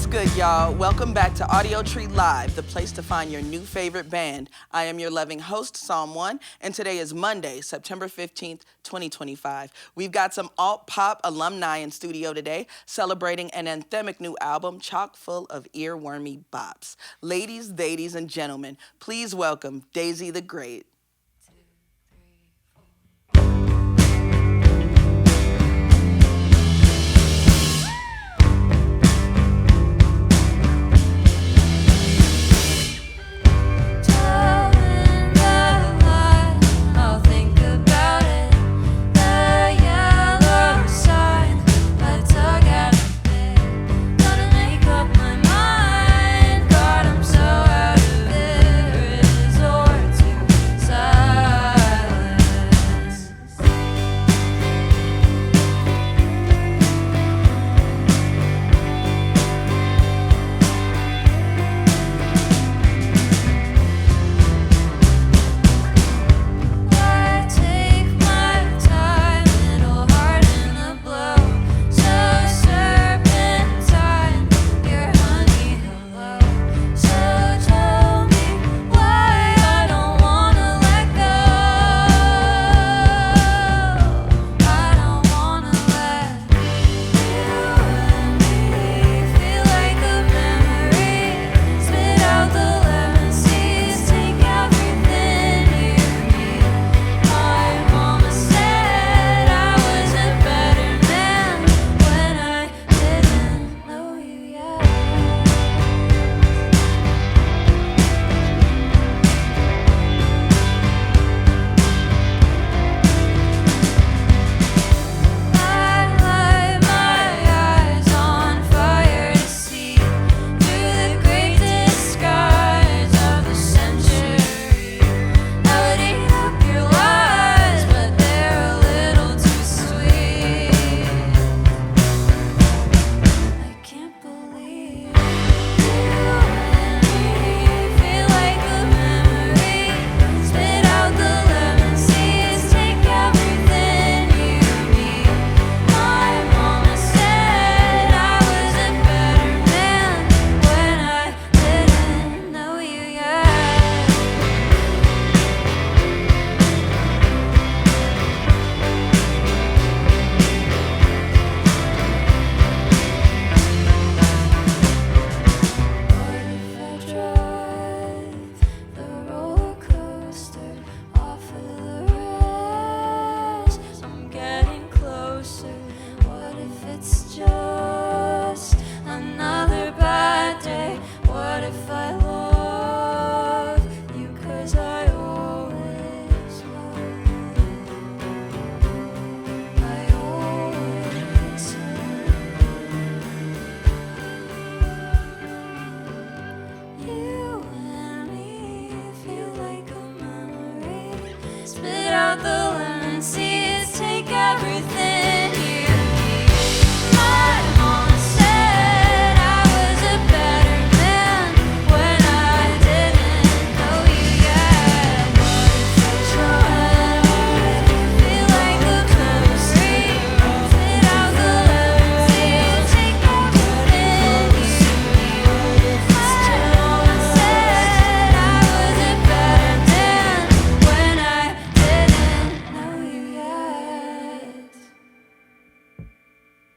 What's good, y'all? Welcome back to Audiotree Live, the place to find your new favorite band. I am your loving host, Psalm 1, and today is Monday, September 15th, 2025. We've got some alt-pop alumni in studio today, celebrating an anthemic new album chock full of earwormy bops. Ladies, and gentlemen, please welcome Daisy the Great.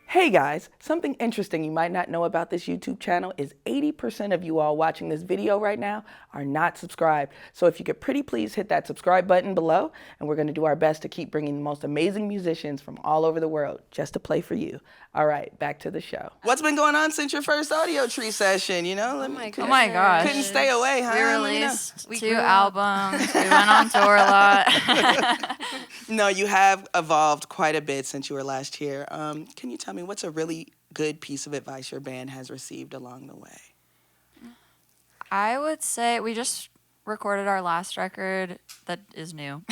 Hey guys, something interesting you might not know about this YouTube channel is 80% of you all watching this video right now are not subscribed. So if you could pretty please hit that subscribe button below, and we're going to do our best to keep bringing the most amazing musicians from all over the world just to play for you. All right, back to the show. What's been going on since your first Audiotree session, you know? Oh my gosh. Couldn't stay away, huh? We released 2 albums. We went on tour a lot. No, you have evolved quite a bit since you were last here. Can you tell me what's a really good piece of advice your band has received along the way? I would say we just recorded our last record that is new,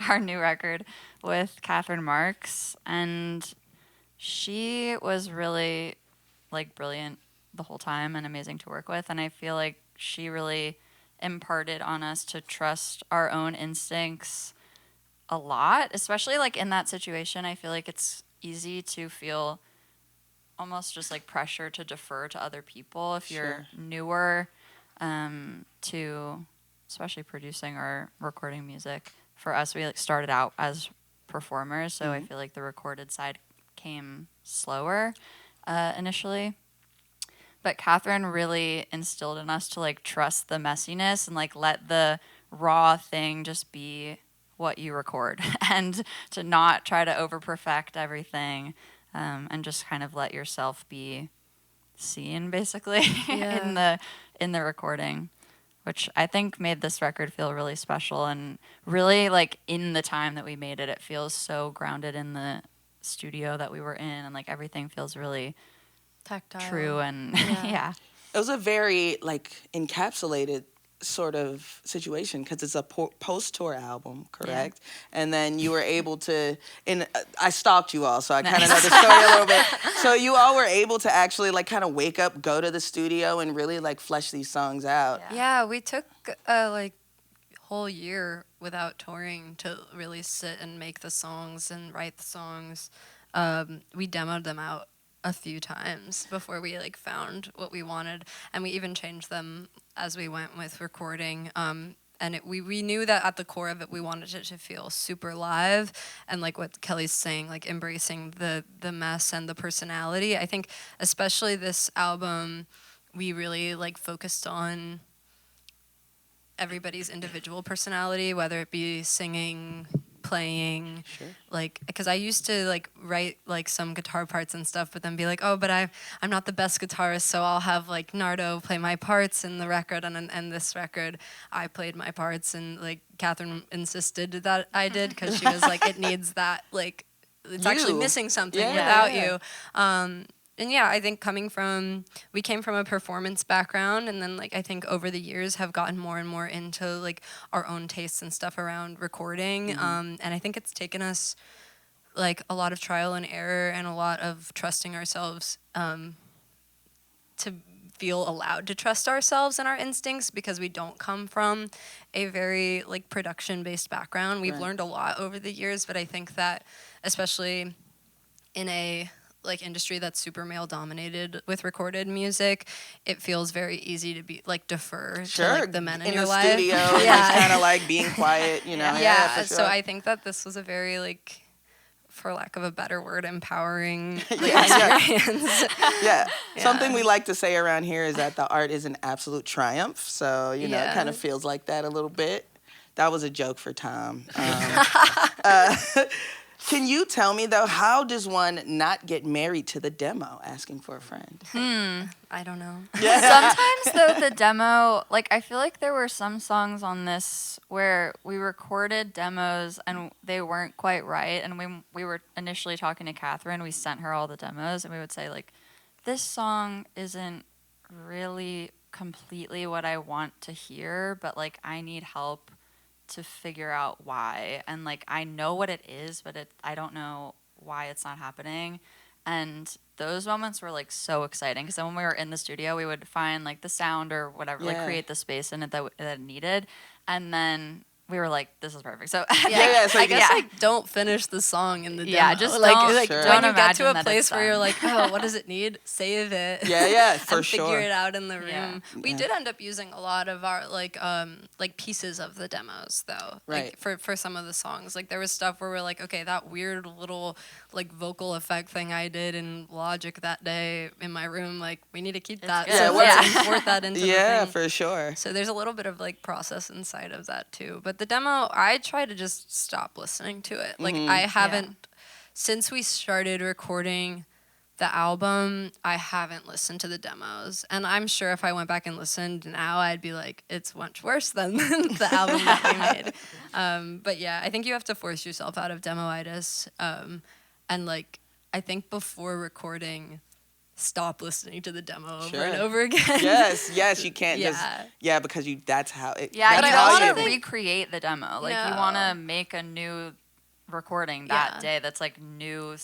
our new record with Catherine Marks, and she was really brilliant the whole time and amazing to work with, and I feel like she really imparted on us to trust our own instincts a lot, especially in that situation. I feel like it's easy to feel almost just like pressure to defer to other people if you're newer to especially producing or recording music. For us, we like started out as performers, so I feel like the recorded side came slower initially. But Catherine really instilled in us to like trust the messiness and like let the raw thing just be what you record and to not try to over perfect everything and just kind of let yourself be seen basically in the recording, which I think made this record feel really special and really like in the time that we made it, it feels so grounded in the studio that we were in and like everything feels really tactile, true and yeah. It was a very like encapsulated sort of situation because it's a post-tour album, correct? Yeah. And then you were able to, and I stalked you all, so I kind of know the story a little bit. So you all were able to actually like kind of wake up, go to the studio, and really like flesh these songs out. Yeah, we took like whole year without touring to really sit and make the songs and write the songs. We demoed them out a few times before we like found what we wanted, and we even changed them as we went with recording. And we knew that at the core of it, we wanted it to feel super live, and like what Kelley's saying, like embracing the mess and the personality. I think especially this album, we really like focused on everybody's individual personality, whether it be singing, playing, like, because I used to like write like some guitar parts and stuff, but then be like, oh, but I'm not the best guitarist, so I'll have like Nardo play my parts in the record, and this record I played my parts, and like Catherine insisted that I did because she was like, it needs that, like it's actually missing something without you. And yeah, I think we came from a performance background, and then like I think over the years have gotten more and more into like our own tastes and stuff around recording. And I think it's taken us like a lot of trial and error and a lot of trusting ourselves to feel allowed to trust ourselves and our instincts, because we don't come from a very like production-based background. We've learned a lot over the years, but I think that especially in a like industry that's super male dominated with recorded music, it feels very easy to be like defer to like the men in your life. Studio, just kind of like being quiet, you know. For sure. So I think that this was a very like, for lack of a better word, empowering experience. Something we like to say around here is that the art is an absolute triumph. So you know, it kind of feels like that a little bit. That was a joke for Tom. Can you tell me, though, how does one not get married to the demo, asking for a friend? I don't know. Sometimes, though, the demo, like, I feel like there were some songs on this where we recorded demos and they weren't quite right. And we were initially talking to Catherine. We sent her all the demos, and we would say, like, this song isn't really completely what I want to hear, but, like, I need help to figure out why, and like I know what it is, but I don't know why it's not happening. And those moments were like so exciting, because then when we were in the studio, we would find like the sound or whatever, like create the space in it that it needed, and then we were like, this is perfect. So so I guess like don't finish the song in the demo. Just like don't when you get to a that place where you're like, oh, what does it need? Save it. For and sure. Figure it out in the room. We did end up using a lot of our like pieces of the demos though. Right. Like for some of the songs. Like there was stuff where we're like, okay, that weird little like vocal effect thing I did in Logic that day in my room, like we need to keep that. So let's import that into the thing. Yeah, for sure. So there's a little bit of like process inside of that too. But the demo, I try to just stop listening to it. Like I haven't, since we started recording the album, I haven't listened to the demos. And I'm sure if I went back and listened now, I'd be like, it's much worse than the album that we made. But yeah, I think you have to force yourself out of demoitis. And like, I think before recording, stop listening to the demo over and over again. Yes, you can't because that's how it. Yeah, you want to recreate the demo. Like you want to make a new recording that day that's like new.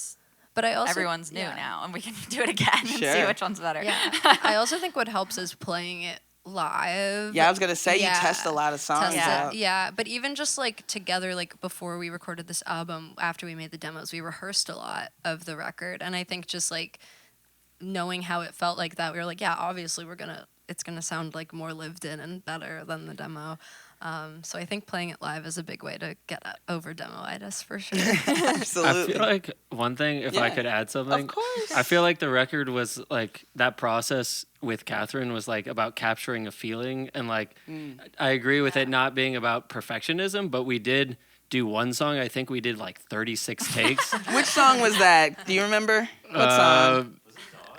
But I also everyone's new now, and we can do it again and see which one's better. Yeah, I also think what helps is playing it live. Yeah, I was gonna say you test a lot of songs out. Yeah, but even just like together, like before we recorded this album, after we made the demos, we rehearsed a lot of the record, and I think just like knowing how it felt like that, we were like, yeah, obviously it's gonna sound like more lived in and better than the demo. So I think playing it live is a big way to get over demoitis for sure. Absolutely. I feel like one thing, if I could add something, Of course. I feel like the record was like that process with Catherine was like about capturing a feeling, and like I agree with it not being about perfectionism, but we did do one song. I think we did like 36 takes. Which song was that? Do you remember? What song?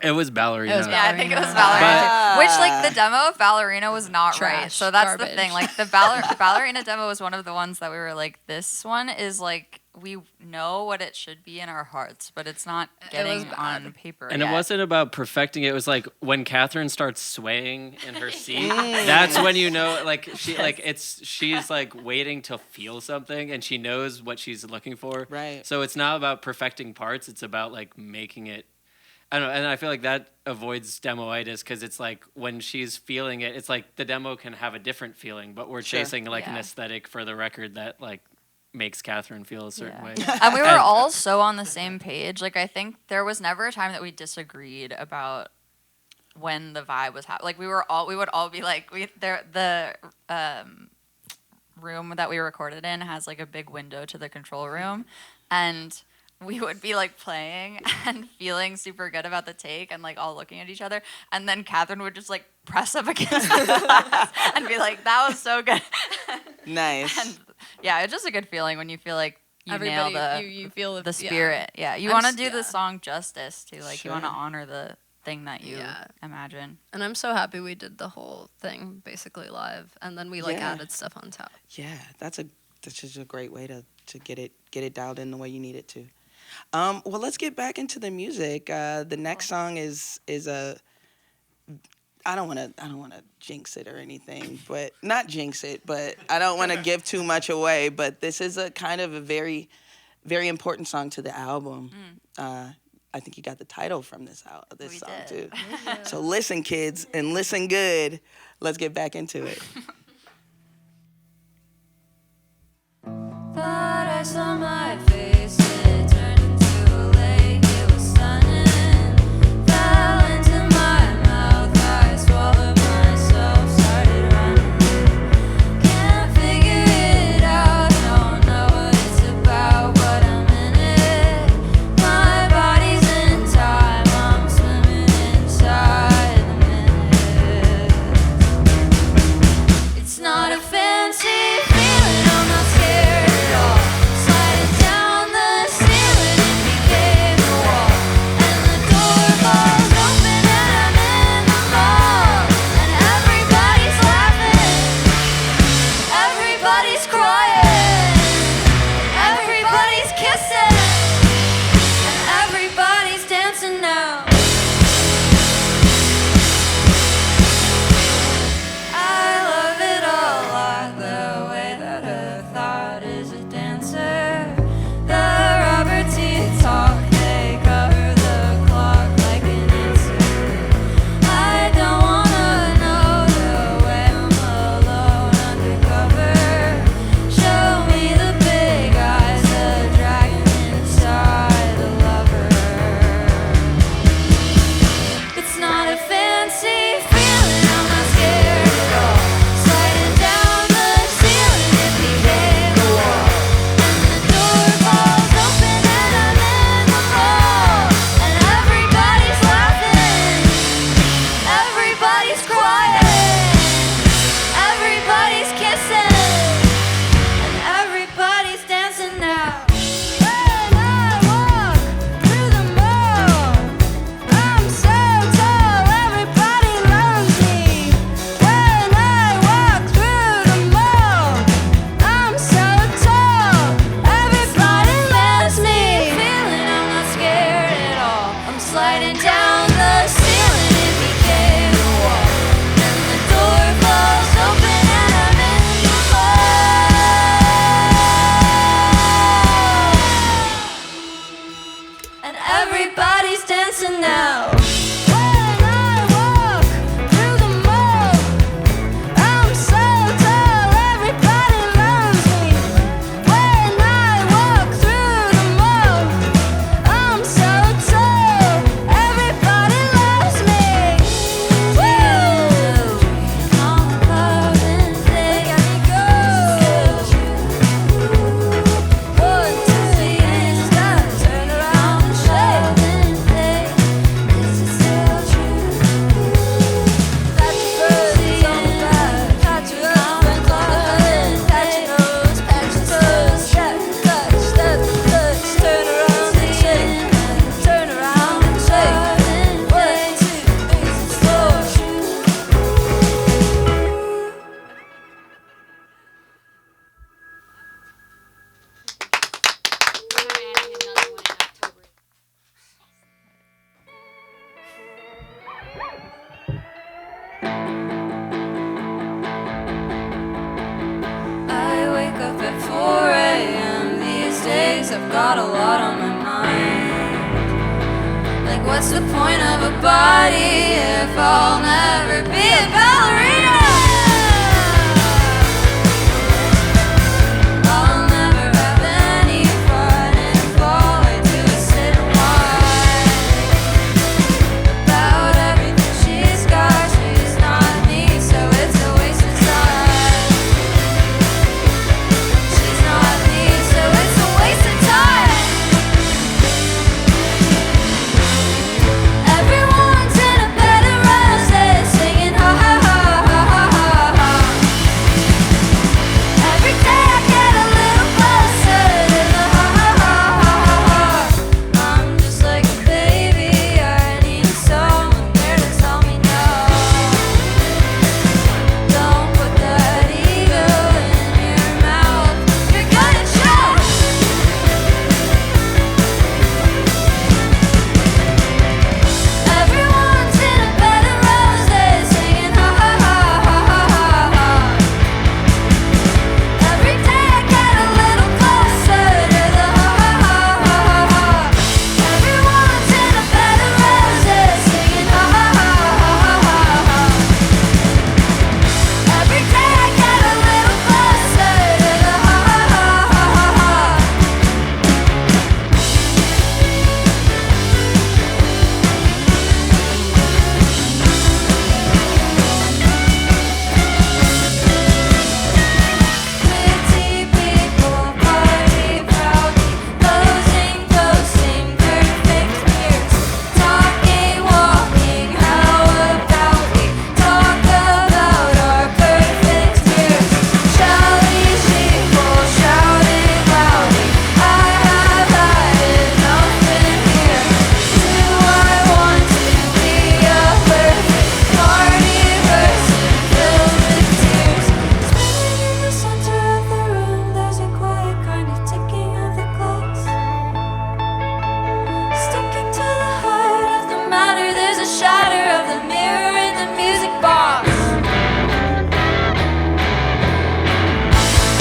It was Ballerina. It was Yeah, I think it was Ballerina. Ballerina. Which, like, the demo of Ballerina was not right. Trash. So that's the Garbage. thing. Like, the Ballerina demo was one of the ones that we were like, this one is like, we know what it should be in our hearts, but it's not getting on paper And yet. it wasn't about perfecting it. It was like when Catherine starts swaying in her seat, that's when you know, like she's like waiting to feel something, and she knows what she's looking for. Right. So it's not about perfecting parts. It's about like making it. I don't know, and I feel like that avoids demoitis because it's like when she's feeling it, it's like the demo can have a different feeling, but we're chasing like an aesthetic for the record that like makes Catherine feel a certain way. And we were all so on the same page. Like, I think there was never a time that we disagreed about when the vibe was happening. Like, we would all be like, the room that we recorded in has like a big window to the control room, and we would be like playing and feeling super good about the take and like all looking at each other, and then Catherine would just like press up against the glass and be like, that was so good. Nice. And yeah, it's just a good feeling when you feel like you nail you feel the spirit. Yeah, you I'm want to s- do yeah. the song justice too. Like, you want to Sure. honor the thing that you Yeah. imagine. And I'm so happy we did the whole thing basically live, and then we like Yeah. added stuff on top. Yeah, that's just a great way to get it dialed in the way you need it to. Well, let's get back into the music. The next song is a. I don't want to jinx it or anything, but not jinx it, but I don't want to give too much away. But this is a kind of a very, very important song to the album. I think you got the title from this We song did. too. So listen, kids, and listen good. Let's get back into it. Thought I saw my face, it turned into a lake. It was stunning. Fell into my mouth, I swallowed myself, started running. Can't figure it out, don't know what it's about, but I'm in it. My body's in time, I'm swimming inside the minute. It's not a fancy feeling, I'm not scared at all. Sliding down the ceiling, it became a wall. And the door falls open and I'm in the mall. And everybody's laughing, everybody's crying, everybody's kissing, and everybody's dancing now. I love it a lot, the way that a thought is a dancer. The rubber teeth talk, they cover the clock like an answer. I don't wanna know the way I'm alone undercover. Show me the big eyes, the dragon inside the lover. It's not a fancy feeling, I'm not scared at all. Sliding down the ceiling, it became a wall. And the door falls open and I'm in the mall. And everybody's laughing, everybody's crying, everybody's kissing, and everybody's dancing now. When I walk through the mall, I'm so tall, everybody loves me. When I walk through the mall, I'm so tall, everybody loves me. Feeling I'm not scared at all. I'm sliding down the ceiling, it became a wall. And the door falls open and I'm in the mall. And everybody's dancing now. When I walk through the mall, I'm so tall, everybody loves me. When I walk through the mall, I'm so tall, everybody loves me. got a lot on my mind. Like, what's the point of a body if I'll never be a ballerina? I'll never have any fun if all I do is sit and whine about everything she's got. She's not me, so it's a waste of time. She's not me, so it's a waste of time. Everyone's in a bed of roses, singing ha ha ha ha ha ha ha. Every day I get a little closer to the ha ha ha ha ha ha. I'm just like a baby, I need someone there to tell me no. Don't put that ego in your mouth, you're gonna choke. Everyone's in a bed of roses, singing ha ha ha ha ha ha ha. Every day I get a little closer to the ha ha ha ha ha ha. Everyone's in a bed of roses, singing ha ha ha ha ha ha ha. Every day I get a little closer to the ha ha ha ha ha ha. Pretty people party proudly, posing, posting, perfect peers, talking, walking. How about we talk about our perfect peers? Shouty sheeple, shouting loudly. I have had enough in here. Do I want to be a perfect corny person filled with tears? Spinning in the center of the room, there's a quiet kind of ticking of the clocks. Sticking to the heart of the matter, there's a shatter of the mirror in the music box.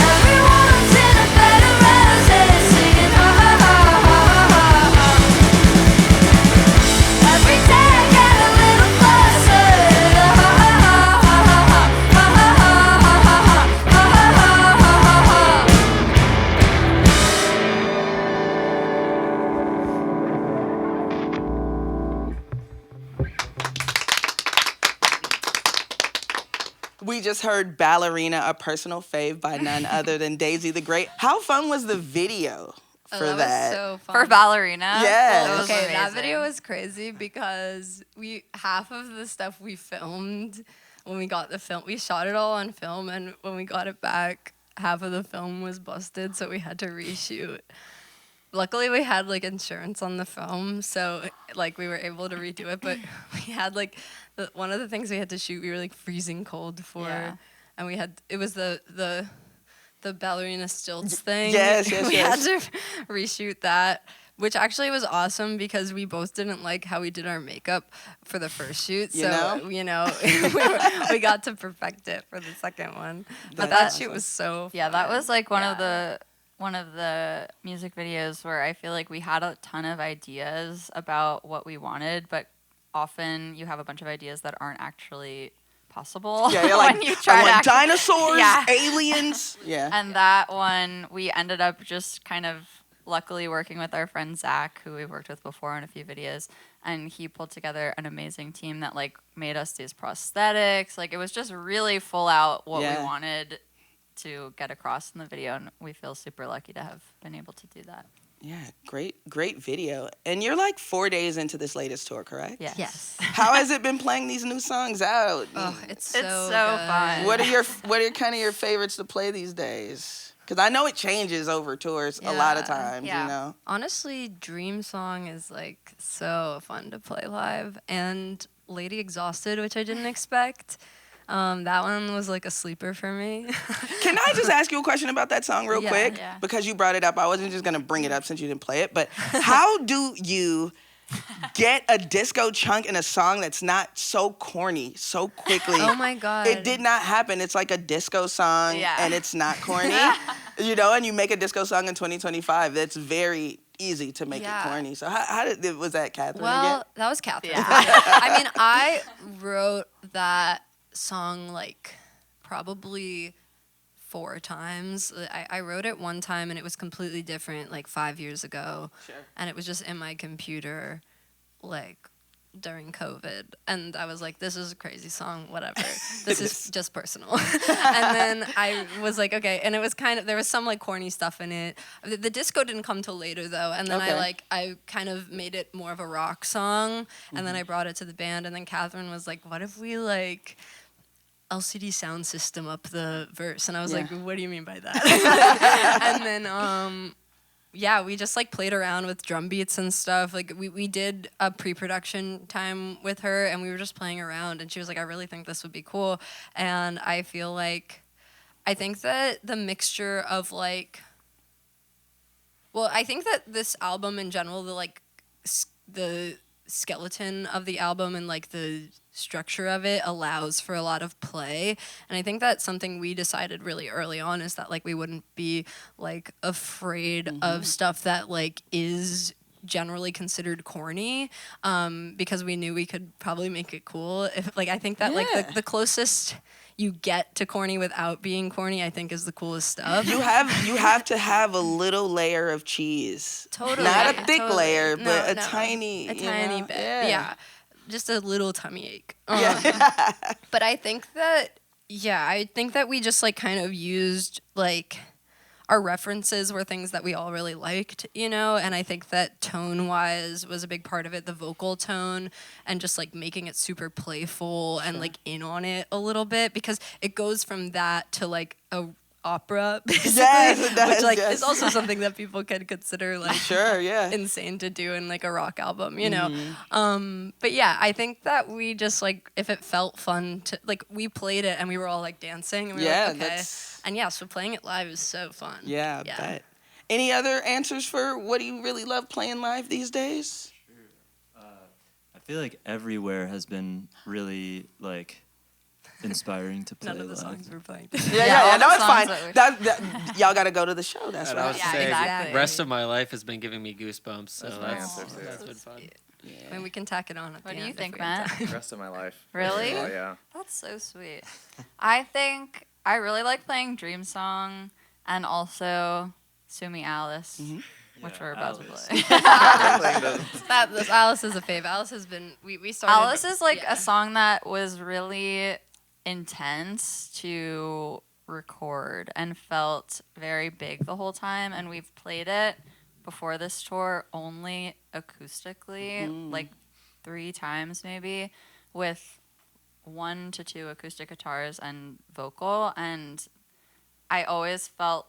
Everyone's in a bed of roses, singing ha ha ha ha ha ha. Every day I get a little closer to the ha ha ha ha ha ha ha ha ha ha ha ha ha ha ha. We just heard Ballerina, a personal fave by none other than Daisy the Great. How fun was the video for that that? was so fun. For Ballerina. Yes. That was Okay, that amazing. video was crazy because half of the stuff we filmed when we got the film, we shot it all on film, and when we got it back, half of the film was busted, so we had to reshoot. Luckily, we had like insurance on the film, so like we were able to redo it. But we had like one of the things we had to shoot, we were like freezing cold for, Yeah. and we had it was the ballerina stilts thing. Yes, we yes. had to reshoot that, which actually was awesome because we both didn't like how we did our makeup for the first shoot. You know? We got to perfect it for the second one. But That's that awesome. shoot was so Yeah, that fun. was like one of Yeah. the music videos where I feel like we had a ton of ideas about what we wanted, but often you have a bunch of ideas that aren't actually possible. Yeah, you're like, when you try I to want actually- dinosaurs, Yeah. aliens. Yeah. And that one, we ended up just kind of luckily working with our friend Zach, who we've worked with before in a few videos, and he pulled together an amazing team that like made us these prosthetics. Like it was just really full out what Yeah. we wanted to get across in the video, and we feel super lucky to have been able to do that. Yeah, great video. And you're like 4 days into this latest tour, correct? Yes. Yes. How has it been playing these new songs out? Oh, it's It's so so good. fun. What are kind of your favorites to play these days? Because I know it changes over tours a lot of Yeah, times, yeah. you know? Honestly, Dream Song is like so fun to play live, and Lady Exhausted, which I didn't expect. That one was like a sleeper for me. Can I just ask you a question about that song real Yeah. quick? Yeah. Because you brought it up. I wasn't just going to bring it up since you didn't play it. But how do you get a disco chunk in a song that's not so corny so quickly? Oh my God. It did not happen. It's like a disco song Yeah. and it's not corny. You know, and you make a disco song in 2025 that's very easy to make Yeah. it corny. So was that Catherine Well, again? that was Catherine. Yeah. I mean, I wrote that song like probably 4 times. I wrote it one time and it was completely different, like 5 years ago. Sure. And it was just in my computer, like during COVID. And I was like, this is a crazy song, whatever. This is just personal. And then I was like, okay. And it was there was some like corny stuff in it. The disco didn't come till later though. And then I kind of made it more of a rock song. And then I brought it to the band. And then Catherine was like, what if we like LCD sound system up the verse? And I was like, what do you mean by that? And then we just like played around with drum beats and stuff. Like we did a pre-production time with her and we were just playing around and she was like, I really think this would be cool. And I think that the mixture of like, well, I think that this album in general, the skeleton of the album and like the structure of it allows for a lot of play, and I think that's something we decided really early on, is that like we wouldn't be like afraid of stuff that like is generally considered corny, because we knew we could probably make it cool. If like I think that like the closest you get to corny without being corny, I think, is the coolest stuff. You have to have a little layer of cheese. Totally. Not a thick layer, No, but a no. tiny A tiny know? bit. Yeah. Yeah. Just a little tummy ache. Yeah. But I think that we just like kind of used like our references were things that we all really liked, you know, and I think that tone-wise was a big part of it, the vocal tone, and just like making it super playful and like in on it a little bit, because it goes from that to like a opera, basically, Yes, it does, which like yes. is also something that people could consider like Sure, yeah. insane to do in like a rock album, you know. But yeah, I think that we just like, if it felt fun to like, we played it and we were all like dancing and we were like, okay. That's... And yeah, so playing it live is so fun. Yeah, I bet. Any other answers for what do you really love playing live these days? I feel like Everywhere has been really like inspiring to play None of the live. songs we're playing. Yeah, no, all the it's fine. songs that Y'all got to go to the show. That's And I right. would Yeah, say exactly. rest of my life has been giving me goosebumps. So That's my answer, too. that's been fun. I mean, we can tack it on at What the do you end if think, we have Matt? time. The rest of my life. Really? Oh, yeah. That's so sweet. I think I really like playing Dream Song and also Sumi Alice, which we're about to play. This Alice is a fave. Alice has been, we started. Alice is like a song that was really intense to record and felt very big the whole time, and we've played it before this tour only acoustically, like 3 times maybe, with 1 to 2 acoustic guitars and vocal, and I always felt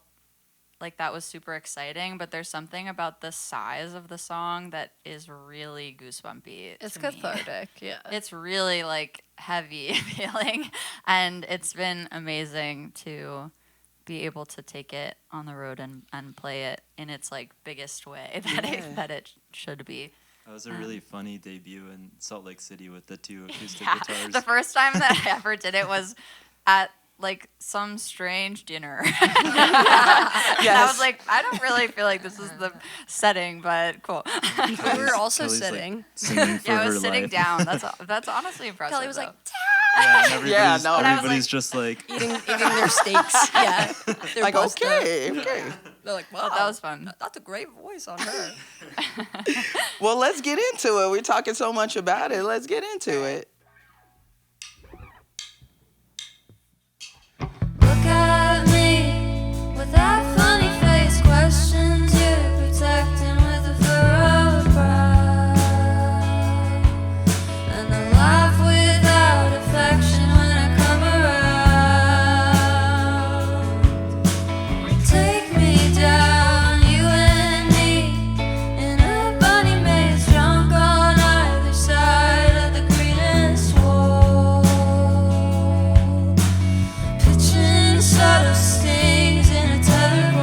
like that was super exciting, but there's something about the size of the song that is really goosebumpy. It's to me. cathartic, yeah. It's really like heavy feeling, and it's been amazing to be able to take it on the road and play it in its like biggest way that it should be. That was a really funny debut in Salt Lake City with the 2 acoustic Yeah, guitars. the first time that I ever did it was at like some strange dinner. And I was like, I don't really feel like this is the setting, but cool. We were also Kelly's, like, sitting. singing for Yeah, I her was sitting life. down. That's honestly impressive. Kelly was like, though. Yeah, and everybody's, Yeah, no. And I was everybody's like- just like, eating their steaks. Yeah. They're Like, buzzed up. okay. They're like, wow, that was fun. That's a great voice on her. Well, let's get into it. We're talking so much about it. Let's get into it. Look at me with that funny face, questions you're protecting with a furrowed brow, and I laugh without affection when I come around. Take me down, you and me, in a bunny maze, drunk on either side of the greenest wall. Pitching subtle stings in a tether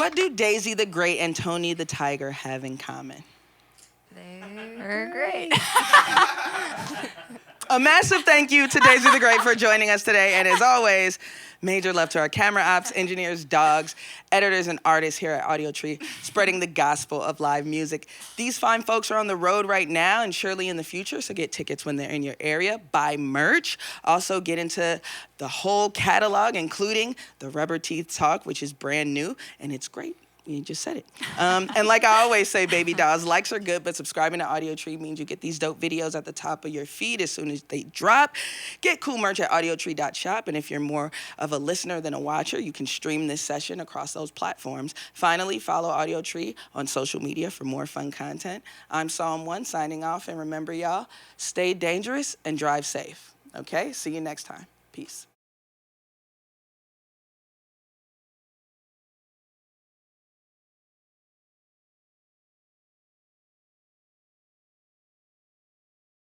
What do Daisy the Great and Tony the Tiger have in common? They're great. A massive thank you to Daisy the Great for joining us today. And as always, major love to our camera ops, engineers, dogs, editors, and artists here at Audiotree, spreading the gospel of live music. These fine folks are on the road right now and surely in the future, so get tickets when they're in your area. Buy merch. Also get into the whole catalog, including the Rubber Teeth Talk, which is brand new, and it's great. You just said it. And like I always say, baby dolls, likes are good, but subscribing to Audiotree means you get these dope videos at the top of your feed as soon as they drop. Get cool merch at audiotree.shop. And if you're more of a listener than a watcher, you can stream this session across those platforms. Finally, follow Audiotree on social media for more fun content. I'm Psalm 1 signing off. And remember, y'all, stay dangerous and drive safe. Okay? See you next time. Peace.